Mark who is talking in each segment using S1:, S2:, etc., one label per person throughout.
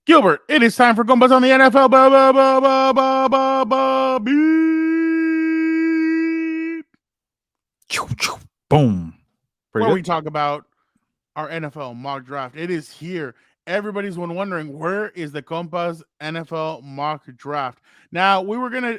S1: Gilbert, it is time for Compas on the NFL.
S2: Boom. Pretty
S1: Where we
S2: good.
S1: talk about our NFL mock draft. It is here. Everybody's been wondering, where is the Compas NFL mock draft? Now,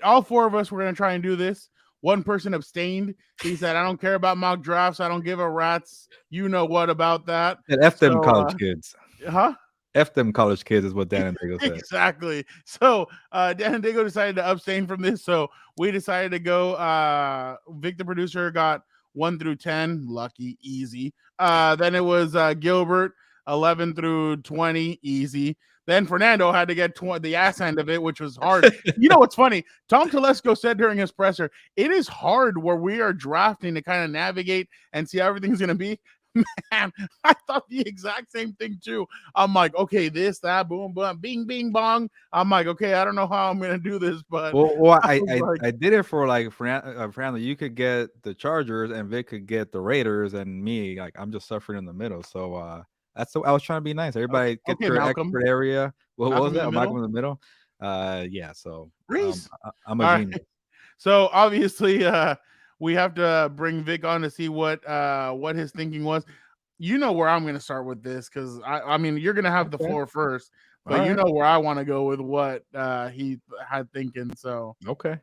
S1: all four of us were going to try and do this. One person abstained. He said, I don't care about mock drafts. I don't give a rat's. You know what about that?
S2: And F them
S1: So,
S2: college kids.
S1: huh?
S2: F them college kids is what Dan and Diego said.
S1: Exactly. So Dan and Diego decided to abstain from this. So we decided to go. Vic, the producer, got 1 through 10. Lucky, easy. Then it was Gilbert, 11 through 20, easy. Then Fernando had to get the ass end of it, which was hard. You know what's funny? Tom Telesco said during his presser, it is hard where we are drafting to kind of navigate and see how everything's going to be. Man, I thought the exact same thing too. I'm like, okay, this, that, boom, boom, bing, bing, bong. I'm like, okay, I don't know how I'm gonna do this, but
S2: Well, I
S1: like,
S2: did it for like Fernando. You could get the Chargers, and Vic could get the Raiders, and me, like I'm just suffering in the middle. So that's I was trying to be nice. Everybody get
S1: okay,
S2: their
S1: Malcolm,
S2: expert area. What was
S1: in the
S2: that? Malcolm
S1: middle,
S2: in the middle. Yeah. So
S1: Reese.
S2: I'm a
S1: All
S2: genius.
S1: right. So obviously, we have to bring Vic on to see what his thinking was. You know where I'm going to start with this because I mean you're going to have the
S2: Okay.
S1: floor first,
S2: All
S1: but you
S2: right.
S1: know where I want to go with what he had thinking. So
S2: Okay.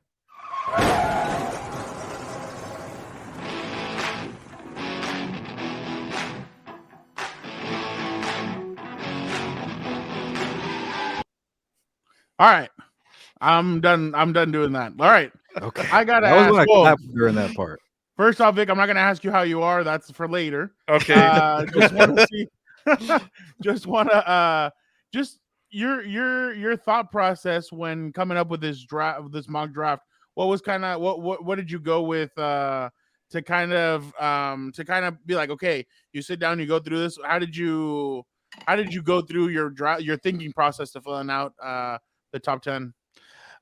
S1: all right, I'm done. I'm done doing that. All right,
S2: Okay.
S1: I gotta
S2: I was
S1: ask.
S2: gonna
S1: Whoa.
S2: clap during that part.
S1: First off, Vic, I'm not going to ask you how you are. That's for later.
S3: Okay.
S1: Just want to see. Just want to just your thought process when coming up with this mock draft. What was kind of what did you go with to kind of be like, okay, you sit down, you go through this. How did you go through your thinking process to filling out the top 10?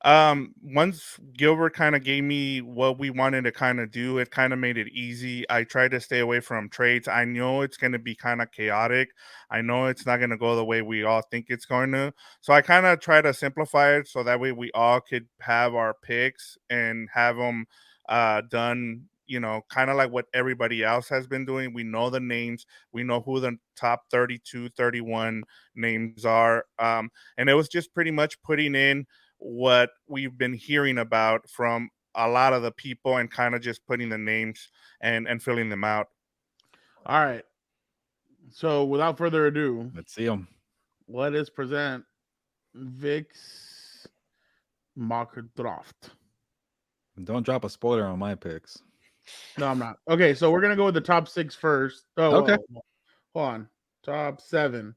S3: Once Gilbert kind of gave me what we wanted to kind of do, it kind of made it easy. I tried to stay away from trades. I know it's going to be kind of chaotic. I know it's not going to go the way we all think it's going to. So I kind of try to simplify it so that way we all could have our picks and have them done, kind of like what everybody else has been doing. We know the names. We know who the top 32, 31 names are. And it was just pretty much putting in what we've been hearing about from a lot of the people and kind of just putting the names and filling them out.
S1: All right. So without further ado,
S2: Let's see them.
S1: let us present Vic's mock draft.
S2: Don't drop a spoiler on my picks.
S1: No, I'm not. Okay, so we're gonna go with the top 6 first. Oh,
S2: Okay.
S1: hold on. Top 7.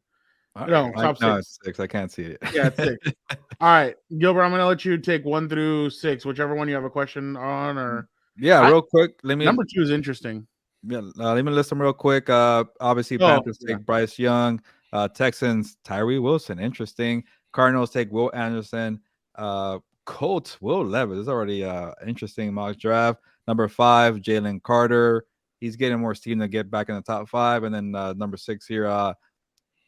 S2: All
S1: No,
S2: right.
S1: top
S2: No,
S1: 6.
S2: it's 6. I can't see it.
S1: Yeah, it's 6. All right, Gilbert, I'm gonna let you take 1 through 6, whichever one you have a question on, or
S2: Yeah, real quick.
S1: number 2 is interesting.
S2: Yeah, let me list them real quick. Obviously,
S1: Oh,
S2: Panthers take Bryce Young. Texans, Tyree Wilson. Interesting. Cardinals take Will Anderson. Colts, Will Levis. This is already interesting mock draft. Number 5, Jalen Carter. He's getting more steam to get back in the top 5. And then number 6 here,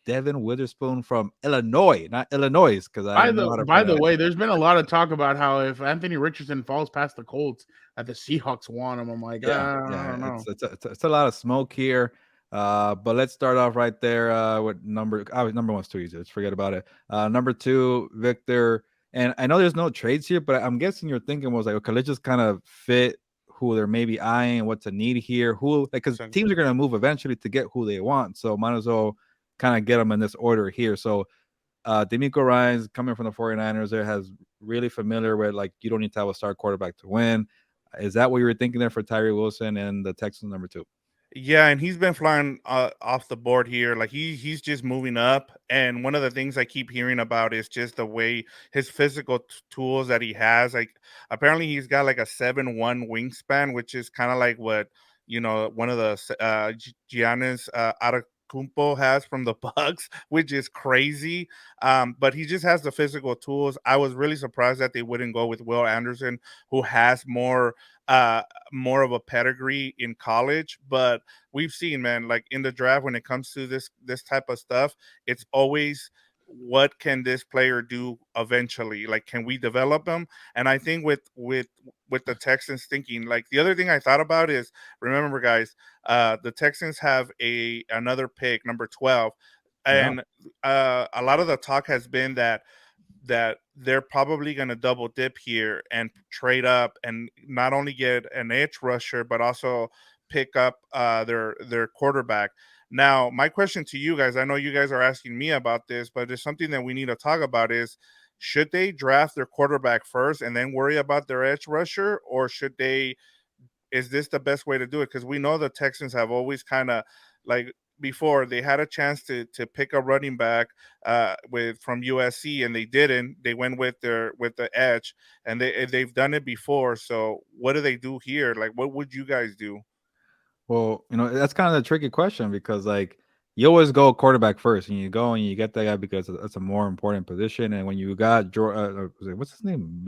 S2: Devin Witherspoon from Illinois, not Illinois, because I don't know how to
S1: by
S2: pronounce
S1: the way, there's been a lot of talk about how if Anthony Richardson falls past the Colts, that the Seahawks want him. I'm like,
S2: Yeah,
S1: I don't know.
S2: it's a lot of smoke here. But let's start off right there with number 1's too easy. Let's forget about it. Number 2, Victor. And I know there's no trades here, but I'm guessing your thinking was like, okay, let's just kind of fit who they're maybe eyeing, what's a need here, because teams are going to move eventually to get who they want. So might as well kind of get them in this order here. So D'Amico Ryans coming from the 49ers there has really familiar with, like, you don't need to have a star quarterback to win. Is that what you were thinking there for Tyree Wilson and the Texans number 2?
S3: Yeah, and he's been flying off the board here. Like he's just moving up. And one of the things I keep hearing about is just the way his physical tools that he has. Like apparently he's got like a 7'1" wingspan, which is kind of like what one of the Giannis Kumpo has from the Bucks, which is crazy. But he just has the physical tools. I was really surprised that they wouldn't go with Will Anderson, who has more of a pedigree in college. But we've seen, man, like in the draft when it comes to this type of stuff, it's always what can this player do eventually? Like, can we develop him? And I think with the Texans thinking, like, the other thing I thought about is, remember, guys, the Texans have another pick, number 12,
S2: Yeah.
S3: and a lot of the talk has been that they're probably going to double dip here and trade up and not only get an edge rusher but also pick up their quarterback. Now, my question to you guys, I know you guys are asking me about this, but it's something that we need to talk about is, should they draft their quarterback first and then worry about their edge rusher, or should they, is this the best way to do it? Because we know the Texans have always kind of, like, before they had a chance to pick a running back with from USC and they didn't. They went with the edge, and they've done it before. So what do they do here? Like, what would you guys do?
S2: Well, that's kind of the tricky question because like you always go quarterback first, and you go and you get that guy because it's a more important position. And when you got what's his name,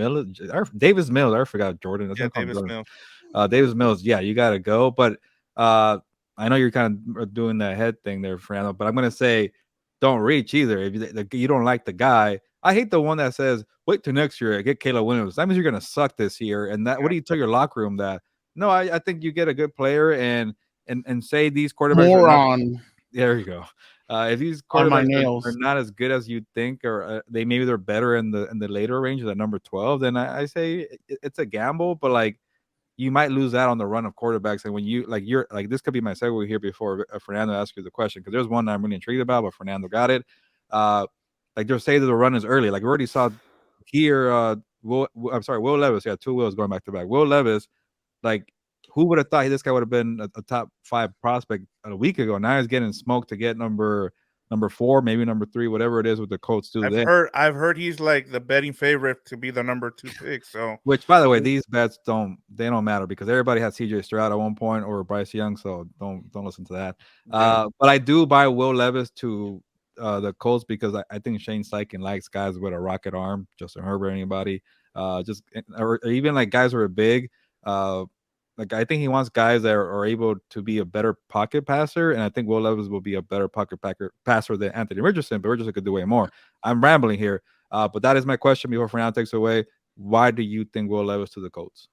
S2: Davis Mills, I forgot Jordan. I
S3: Yeah,
S2: think I call him
S3: Davis
S2: Jordan.
S3: Mills.
S2: Davis Mills, yeah, you got to go. But I know you're kind of doing that head thing there, Fernando. But I'm gonna say, don't reach either. If you don't like the guy, I hate the one that says, "Wait till next year, get Caleb Williams." That means you're gonna suck this year. And that, what
S3: Yeah.
S2: do you tell your locker room that? No, I think you get a good player and say these quarterbacks are not.
S1: Moron
S2: There you go. If these
S1: on my
S2: quarterbacks are
S1: nails.
S2: not as good as you think, or they're better in the later ranges at number 12, then I say it's a gamble. But like you might lose out on the run of quarterbacks. And when you're like, this could be my segue here before Fernando asks you the question, because there's one that I'm really intrigued about, but Fernando got it. Like they're saying that the run is early. Like we already saw here. Will Levis. Yeah, two Wills going back to back. Will Levis, like who would have thought this guy would have been a top 5 prospect a week ago? Now he's getting smoked to get number 4, maybe number 3, whatever it is with the Colts do there.
S3: I've heard he's like the betting favorite to be the number 2 pick. So,
S2: Which, by the way, these bets don't matter because everybody had CJ Stroud at one point or Bryce Young, so don't listen to that.
S3: yeah.
S2: But I do buy Will Levis to the Colts because I think Shane Steichen likes guys with a rocket arm, Justin Herbert, anybody, or even like guys who are big. Like I think he wants guys that are able to be a better pocket passer, and I think Will Levis will be a better pocket passer than Anthony Richardson. But Richardson could do way more. I'm rambling here, but that is my question before Fernando takes away. Why do you think Will Levis to the Colts?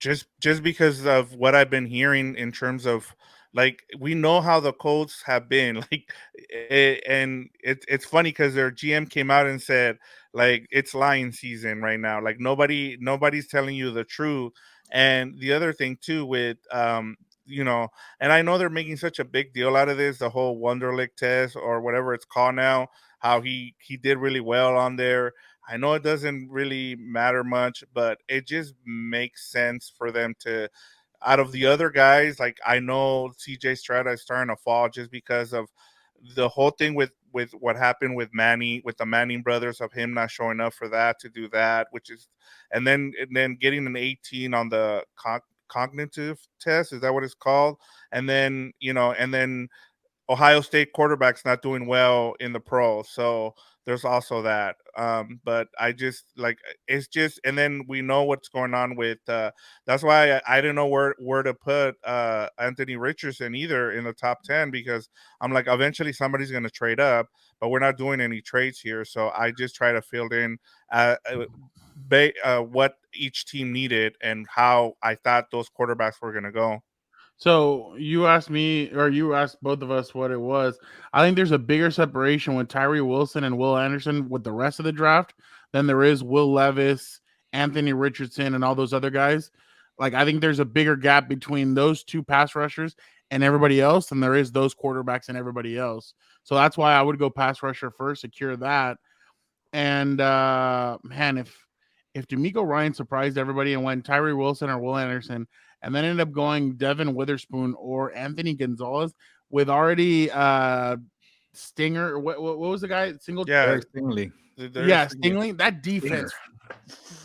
S3: Just because of what I've been hearing in terms of, like, we know how the Colts have been like, and it's funny because their GM came out and said, like, it's lying season right now, like nobody's telling you the truth. And the other thing too with and I know they're making such a big deal out of this, the whole Wonderlic test or whatever it's called now, how he did really well on there. I know it doesn't really matter much, but it just makes sense for them to, out of the other guys, like I know CJ Stroud is starting to fall just because of the whole thing with what happened with the Manning brothers, of him not showing up for that to do that, which is, and then getting an 18 on the cognitive test, is that what it's called? And then and then Ohio State quarterback's not doing well in the pros. So there's also that. But I just like, it's just, and then we know what's going on with that's why I didn't know where to put Anthony Richardson either in the top 10, because I'm like, eventually somebody's gonna trade up, but we're not doing any trades here. So I just try to fill in what each team needed and how I thought those quarterbacks were gonna go.
S1: So you asked me, or you asked both of us what it was. I think there's a bigger separation with Tyree Wilson and Will Anderson with the rest of the draft than there is Will Levis, Anthony Richardson, and all those other guys. Like I think there's a bigger gap between those two pass rushers and everybody else than there is those quarterbacks and everybody else. So that's why I would go pass rusher first, secure that. And man, if D'Amico Ryan surprised everybody and went Tyree Wilson or Will Anderson, and then ended up going Devin Witherspoon or Anthony Gonzalez with already Stinger. What was the guy?
S3: Yeah,
S2: Eric Stingley.
S1: Yeah, Stingley. That defense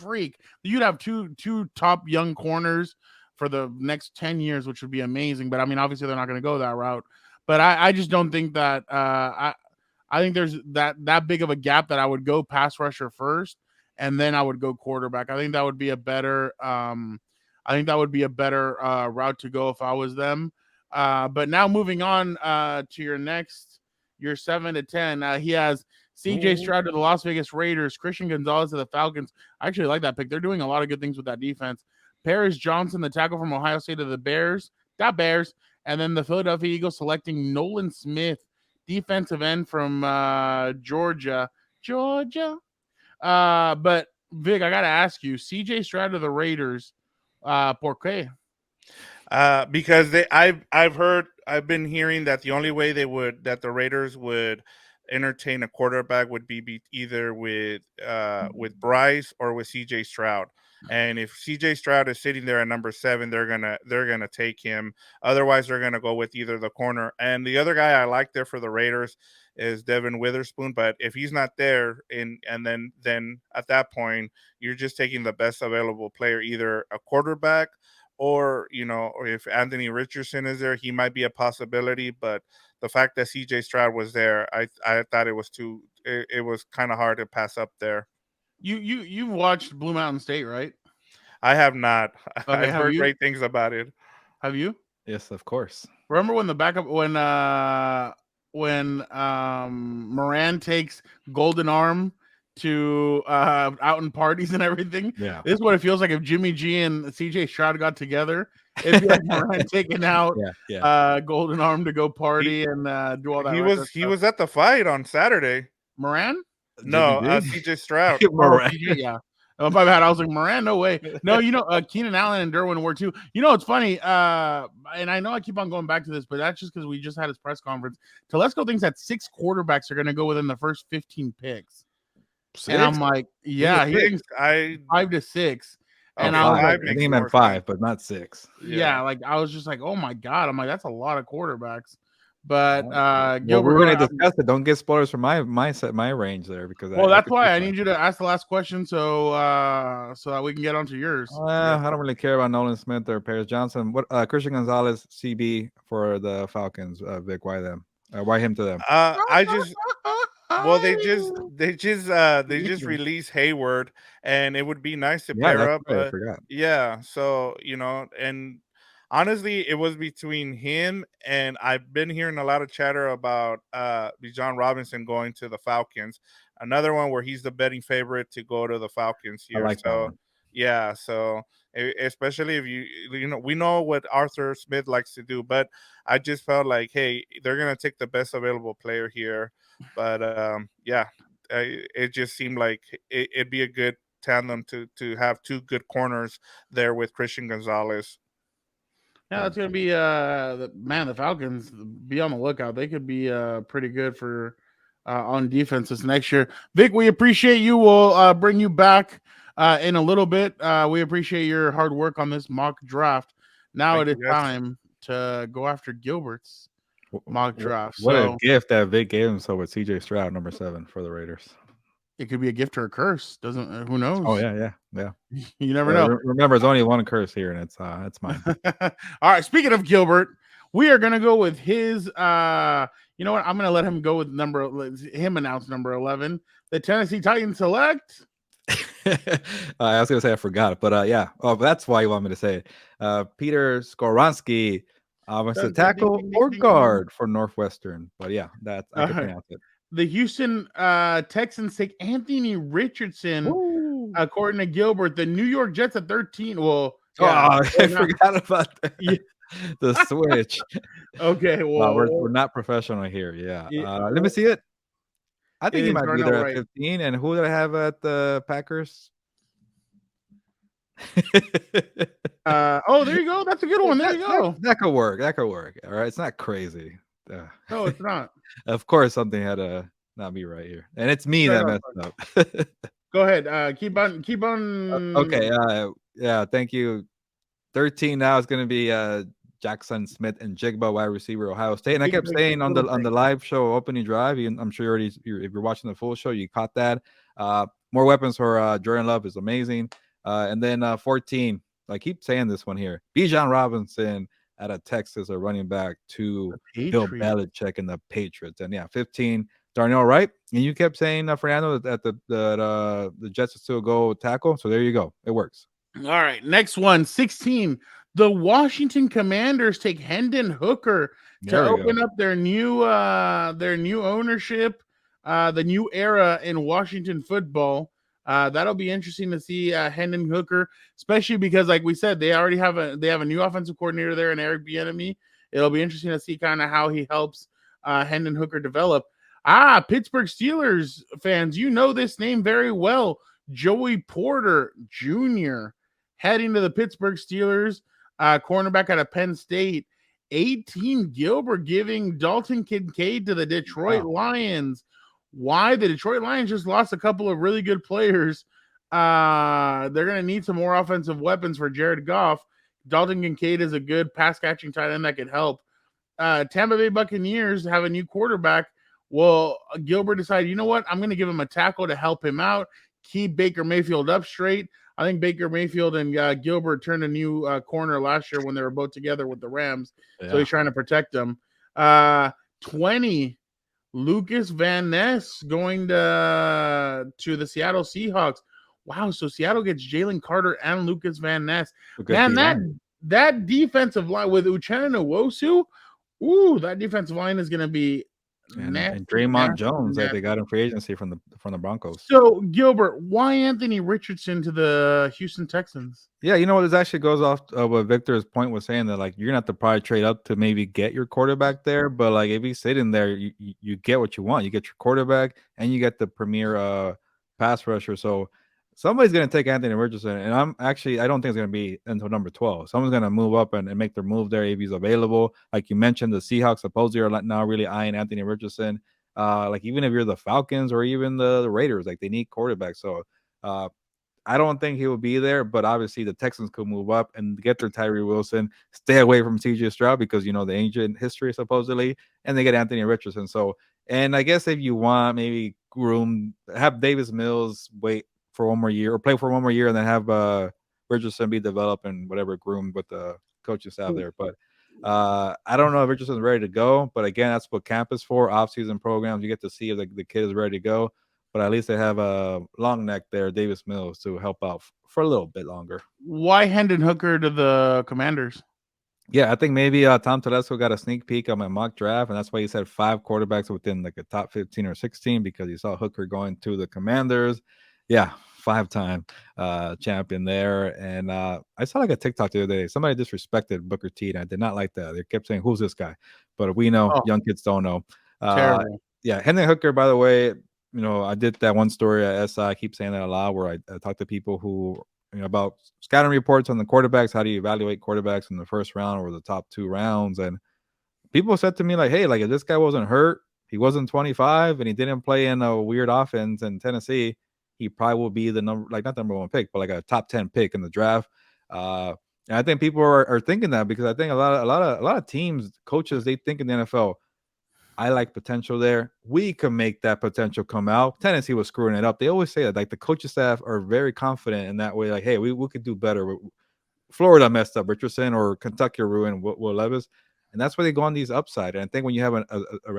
S1: freak. You'd have two top young corners for the next 10 years, which would be amazing. But I mean, obviously they're not going to go that route. But I just don't think that I think there's that big of a gap that I would go pass rusher first and then I would go quarterback. I think that would be a better route to go if I was them. But now moving on to your 7 to 10, he has CJ Stroud to the Las Vegas Raiders. Christian Gonzalez to the Falcons. I actually like that pick. They're doing a lot of good things with that defense. Paris Johnson, the tackle from Ohio State, to the Bears. Got Bears. And then the Philadelphia Eagles selecting Nolan Smith, defensive end from Georgia. But Vic, I got to ask you, CJ Stroud to the Raiders. ¿Por qué?
S3: Because I've been hearing that the only way that the Raiders would entertain a quarterback would be either with Bryce or with CJ Stroud. And if CJ Stroud is sitting there at number 7, they're gonna take him. Otherwise, they're gonna go with either the corner. And the other guy I like there for the Raiders is Devin Witherspoon. But if he's not there, and then at that point, you're just taking the best available player, either a quarterback or if Anthony Richardson is there, he might be a possibility. But the fact that CJ Stroud was there, I thought it was kind of hard to pass up there.
S1: You've watched Blue Mountain State, right?
S3: I have not.
S1: Okay,
S3: I've heard great things about it.
S1: Have you?
S2: Yes, of course.
S1: Remember when the backup when Moran takes Golden Arm to out in parties and everything?
S2: Yeah.
S1: This is what it feels like if Jimmy G and CJ Stroud got together. It'd be like Moran taking out Golden Arm to go party and do all that.
S3: He was at the fight on Saturday.
S1: Moran?
S3: No, CJ Stroud.
S1: Moran. Yeah. Oh, my bad. I was like, Moran, no way. No, Keenan Allen and Derwin were too. It's funny. And I know I keep on going back to this, but that's just because we just had his press conference. Telesco thinks that 6 quarterbacks are going to go within the first 15 picks. 6? And I'm like, yeah, he thinks 5 to 6. And I was like,
S2: I think he meant 5, but not 6.
S1: Yeah, like I was just like, oh my God. I'm like, that's a lot of quarterbacks. But
S2: Gilbert, we're going to discuss it. Don't get spoilers from my range there, because
S1: that's why I need you to ask the last question so that we can get onto yours.
S2: I don't really care about Nolan Smith or Paris Johnson. What Christian Gonzalez, CB for the Falcons. Vic, why them? Why him to them?
S3: They just released Hayward, and it would be nice to pair up.
S2: Right, I forgot.
S3: Yeah, so and honestly, it was between him, and I've been hearing a lot of chatter about Bijan Robinson going to the Falcons. Another one where he's the betting favorite to go to the Falcons here.
S2: I like that one.
S3: Yeah, so especially if we know what Arthur Smith likes to do, but I just felt like, hey, they're gonna take the best available player here. But it just seemed like it'd be a good tandem to have 2 good corners there with Christian Gonzalez.
S1: Yeah, that's gonna be the Falcons. Be on the lookout. They could be pretty good for on defense this next year. Vic, we appreciate you. We'll bring you back in a little bit. We appreciate your hard work on this mock draft. Now it is time to go after Gilbert's mock draft.
S2: What a gift that Vic gave him. So with CJ Stroud, number 7 for the Raiders.
S1: It could be a gift or a curse. Who knows?
S2: Oh yeah.
S1: You never know.
S2: Remember, it's only one curse here, and it's mine.
S1: All right. Speaking of Gilbert, we are gonna go with his. You know what? I'm gonna let him go with announce number 11. The Tennessee Titans select.
S2: I was gonna say I forgot, but yeah. Oh, that's why you want me to say it. Peter Skoronski. It's a tackle or guard for Northwestern, but yeah, I can pronounce it.
S1: The Houston Texans take Anthony Richardson, according to Gilbert. The New York Jets at 13. Well,
S2: I forgot about that. Yeah. The switch.
S1: Okay, well,
S2: we're not professional here. Yeah. Let me see it. I think he might be there at 15. And who did I have at the Packers?
S1: There you go. That's a good one. There you go.
S2: That could work. All right. It's not crazy.
S1: No, it's not.
S2: Of course, something had to not be right here, and it's me that messed up.
S1: Go ahead. Keep on.
S2: Okay. Yeah. Thank you. 13 now is going to be Jackson Smith and Jigba, wide receiver, Ohio State. And I kept saying on the live show opening drive, I'm sure if you're watching the full show, you caught that. More weapons for Jordan Love is amazing. And then 14, I keep saying this one here, Bijan Robinson out of Texas, a running back to Bill Belichick and the Patriots. And 15, Darnell Wright. And you kept saying, Fernando, that the Jets will still go tackle. So there you go. It works.
S1: All right. Next one, 16. The Washington Commanders take Hendon Hooker to open up their new ownership the new era in Washington football. That'll be interesting to see Hendon Hooker, especially because, like we said, they already have a new offensive coordinator there in Eric Bieniemy. It'll be interesting to see kind of how he helps Hendon Hooker develop. Pittsburgh Steelers fans, you know this name very well. Joey Porter Jr. heading to the Pittsburgh Steelers, cornerback out of Penn State. 18 Gilbert giving Dalton Kincaid to the Detroit Lions. Why? The Detroit Lions just lost a couple of really good players. They're going to need some more offensive weapons for Jared Goff. Dalton Kincaid is a good pass catching tight end that could help. Tampa Bay Buccaneers have a new quarterback. Well, Gilbert decided, you know what? I'm going to give him a tackle to help him out, keep Baker Mayfield up straight. I think Baker Mayfield and Gilbert turned a new corner last year when they were both together with the Rams. Yeah. So he's trying to protect them. 20, Lucas Van Ness going to the Seattle Seahawks. Wow, so Seattle gets Jalen Carter and Lucas Van Ness. Man, that defensive line with Uchenna Nwosu, that defensive line is going to be
S2: and Draymond Jones that they got in free agency from the Broncos.
S1: So Gilbert, why Anthony Richardson to the Houston Texans?
S2: Yeah, you know what? This actually goes off what Victor's point was saying, that like you're gonna have to probably trade up to maybe get your quarterback there. But like if he's sitting there, you get what you want. You get your quarterback and you get the premier pass rusher. So somebody's gonna take Anthony Richardson, and I don't think it's gonna be until number 12. Someone's gonna move up and make their move there if he's available. Like you mentioned, the Seahawks supposedly are now really eyeing Anthony Richardson. Like even if you're the Falcons or even the Raiders, like they need quarterbacks. So I don't think he will be there, but obviously the Texans could move up and get their Tyree Wilson, stay away from CJ Stroud because, you know, the ancient history supposedly, and they get Anthony Richardson. So, and I guess if you want, maybe have Davis Mills wait for one more year or play for one more year and then have Richardson be developed and whatever groomed with the coaching staff there. But I don't know if Richardson's ready to go, but again, that's what camp is for, off-season programs. You get to see if the kid is ready to go. But at least they have a long neck there, Davis Mills, to help out for a little bit longer.
S1: Why Hendon Hooker to the Commanders?
S2: Yeah, I think maybe Tom Telesco got a sneak peek on my mock draft, and that's why he said 5 quarterbacks within like a top 15 or 16 because he saw Hooker going to the Commanders. Yeah, 5-time champion there. And I saw like a TikTok the other day. Somebody disrespected Booker T, and I did not like that. They kept saying, "Who's this guy?" But we know young kids don't know.
S1: Terrible.
S2: Yeah, Hendon Hooker, by the way. You know, I did that one story at SI. I keep saying that a lot, where I talk to people who, you know, about scouting reports on the quarterbacks. How do you evaluate quarterbacks in the first round or the top 2 rounds? And people said to me like, "Hey, like if this guy wasn't hurt, he wasn't 25, and he didn't play in a weird offense in Tennessee, he probably will be the not number 1 pick, but like a top 10 pick in the draft." And I think people are thinking that because I think a lot of teams, coaches, they think in the NFL, I like potential there. We can make that potential come out. Tennessee was screwing it up. They always say that, like the coaching staff are very confident in that way. Like, hey, we could do better. Florida messed up Richardson, or Kentucky ruined Will Levis, and that's why they go on these upside. And I think when you have an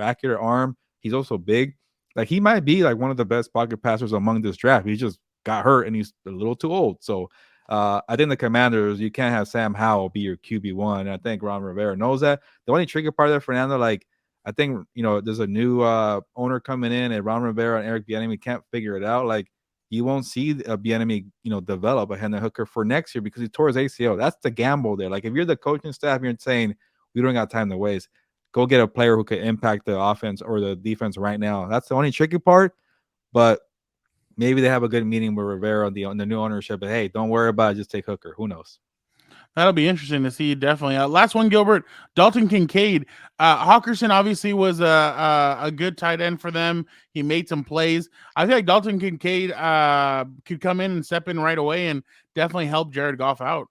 S2: accurate arm, he's also big. Like he might be like one of the best pocket passers among this draft. He just got hurt and he's a little too old. So I think the Commanders, you can't have Sam Howell be your QB1. And I think Ron Rivera knows that. The only tricky part there, Fernando, like, I think, you know, there's a new owner coming in, and Ron Rivera and Eric Bieniemy can't figure it out. Like, you won't see Bieniemy, you know, develop a Hendon Hooker for next year because he tore his ACL. That's the gamble there. Like, if you're the coaching staff, you're saying we don't got time to waste. Go get a player who could impact the offense or the defense right now. That's the only tricky part. But maybe they have a good meeting with Rivera on the new ownership. But hey, don't worry about it. Just take Hooker. Who knows?
S1: That'll be interesting to see, definitely. Last one, Gilbert, Dalton Kincaid. Hawkinson obviously was a good tight end for them. He made some plays. I feel like Dalton Kincaid could come in and step in right away and definitely help Jared Goff out.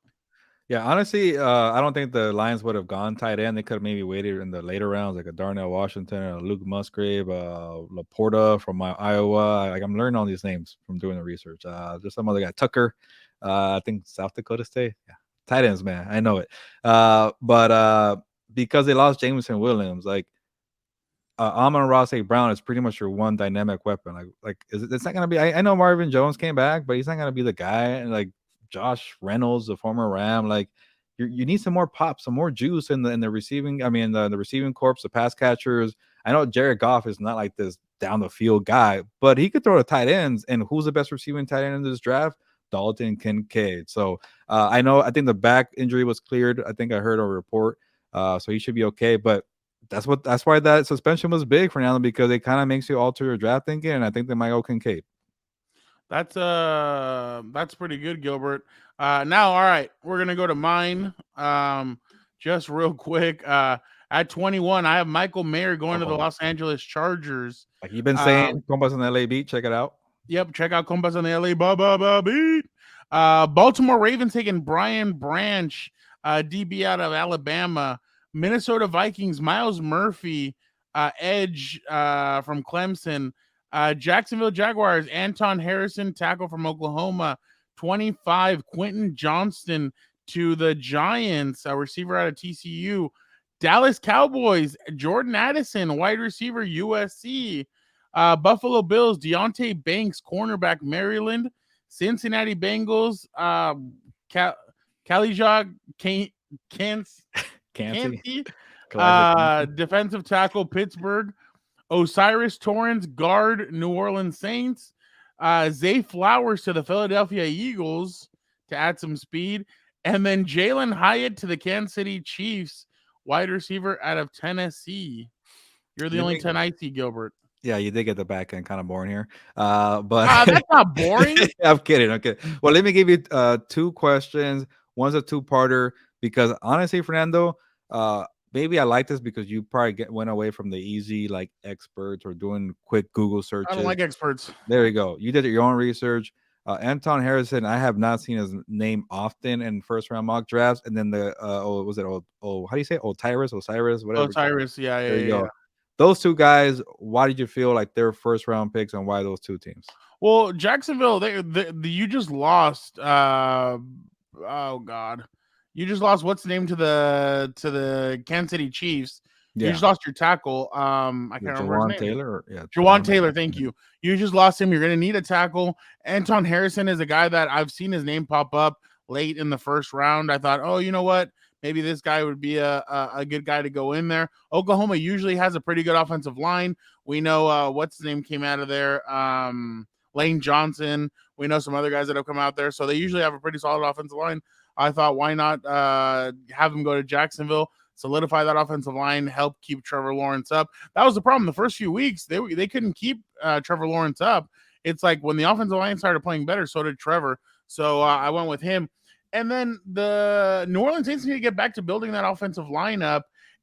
S2: Yeah, honestly, I don't think the Lions would have gone tight end. They could have maybe waited in the later rounds, like a Darnell Washington, a Luke Musgrave, Laporta from Iowa. Like I'm learning all these names from doing the research. There's some other guy, Tucker, I think South Dakota State. Yeah. Tight ends, man. I know it. But because they lost Jameson Williams, like Amon-Ra St. Brown is pretty much your one dynamic weapon. It's not going to be – I know Marvin Jones came back, but he's not going to be the guy. And, like, Josh Reynolds, the former Ram, like, you need some more pop, some more juice in the receiving – I mean, the receiving corps, the pass catchers. I know Jared Goff is not like this down the field guy, but he could throw to tight ends. And who's the best receiving tight end in this draft? Dalton Kincaid. So I think the back injury was cleared. I think I heard a report. So he should be okay. But that's why that suspension was big, Fernando, because it kind of makes you alter your draft thinking. And I think they might go Kincaid.
S1: That's pretty good, Gilbert. Now, all right, we're gonna go to mine. Just real quick. At 21, I have Michael Mayer going to the Los Angeles Chargers.
S2: Like you've been saying, Compas on the LA beat. Check it out.
S1: Yep, check out Compas on the LA beat. Baltimore Ravens taking Brian Branch, DB out of Alabama. Minnesota Vikings, Miles Murphy, edge from Clemson. Jacksonville Jaguars, Anton Harrison, tackle from Oklahoma. 25, Quentin Johnston to the Giants, a receiver out of TCU. Dallas Cowboys, Jordan Addison, wide receiver, USC. Buffalo Bills, Deontay Banks, cornerback, Maryland. Cincinnati Bengals, Kalijah Kancey, defensive tackle, Pittsburgh. Osiris Torrance, guard, New Orleans Saints. Zay Flowers to the Philadelphia Eagles to add some speed. And then Jalen Hyatt to the Kansas City Chiefs, wide receiver out of Tennessee. You're the only 10 I see, Gilbert.
S2: Yeah, you did get the back end kind of boring here. But
S1: that's not boring.
S2: I'm kidding. Okay. Well, let me give you 2 questions. One's a 2-parter because honestly, Fernando, maybe I like this because you probably went away from the easy like experts or doing quick Google searches.
S1: I don't like experts.
S2: There you go. You did your own research. Anton Harrison, I have not seen his name often in first round mock drafts. And then the how do you say Osiris, whatever.
S1: Osiris, yeah. There you go.
S2: Those 2 guys, why did you feel like they're first round picks, and why those 2 teams?
S1: Well, Jacksonville, you just lost. Oh God, you just lost. What's the name to the Kansas City Chiefs? Yeah. You just lost your tackle. I can't remember his name. Jawan Taylor. Thank you. You just lost him. You're going to need a tackle. Anton Harrison is a guy that I've seen his name pop up late in the first round. I thought, oh, you know what? Maybe this guy would be a good guy to go in there. Oklahoma usually has a pretty good offensive line. We know what's his name came out of there. Lane Johnson. We know some other guys that have come out there. So they usually have a pretty solid offensive line. I thought, why not have them go to Jacksonville, solidify that offensive line, help keep Trevor Lawrence up. That was the problem. The first few weeks, they couldn't keep Trevor Lawrence up. It's like when the offensive line started playing better, so did Trevor. So I went with him. And then the New Orleans Saints need to get back to building that offensive lineup.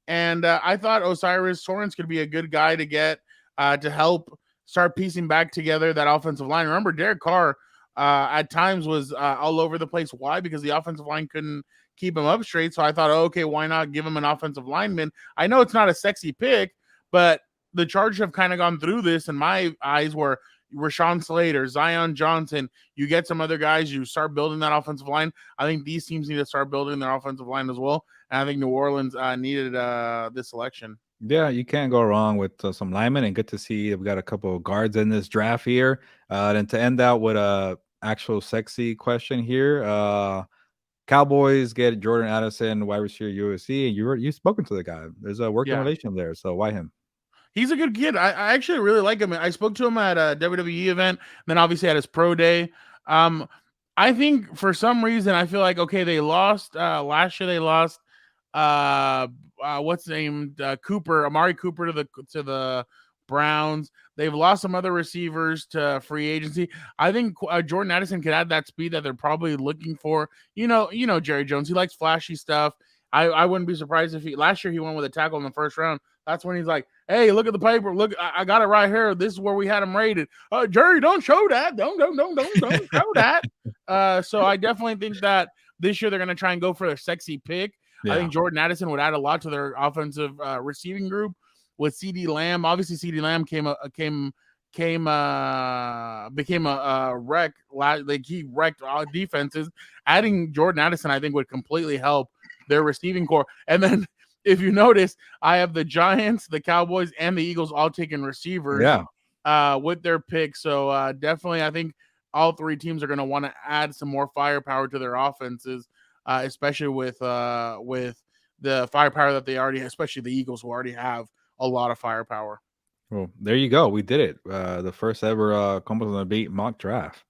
S1: And I thought Osiris Torrance could be a good guy to get to help start piecing back together that offensive line. Remember, Derek Carr at times was all over the place. Why? Because the offensive line couldn't keep him up straight. So I thought, okay, why not give him an offensive lineman? I know it's not a sexy pick, but the Chargers have kind of gone through this in my eyes where Rashawn Slater, Zion Johnson, you get some other guys, you start building that offensive line. I think these teams need to start building their offensive line as well. And I think New Orleans needed this selection.
S2: Yeah, you can't go wrong with some linemen, and good to see we got a couple of guards in this draft here. And to end out with a actual sexy question here, Cowboys get Jordan Addison, wide receiver USC, and you've spoken to the guy. There's a working relation there, so why him?
S1: He's a good kid. I actually really like him. I spoke to him at a WWE event, and then obviously at his pro day. I think for some reason I feel like they lost last year. They lost what's the name? Amari Cooper to the Browns. They've lost some other receivers to free agency. I think Jordan Addison could add that speed that they're probably looking for. You know Jerry Jones. He likes flashy stuff. I wouldn't be surprised if last year he went with a tackle in the first round. That's when he's like, hey, look at the paper. Look, I got it right here. This is where we had him rated. Jerry, don't show that. Don't show that. So I definitely think that this year they're going to try and go for a sexy pick. Yeah. I think Jordan Addison would add a lot to their offensive receiving group with CeeDee Lamb. Obviously, CeeDee Lamb became a wreck. Like he wrecked all defenses. Adding Jordan Addison, I think, would completely help their receiving core. And then if you notice, I have the Giants, the Cowboys, and the Eagles all taking receivers with their picks. So definitely I think all 3 teams are going to want to add some more firepower to their offenses, especially with the firepower that they already have, especially the Eagles who already have a lot of firepower.
S2: Well, there you go. We did it. The first ever Compas on the Beat mock draft.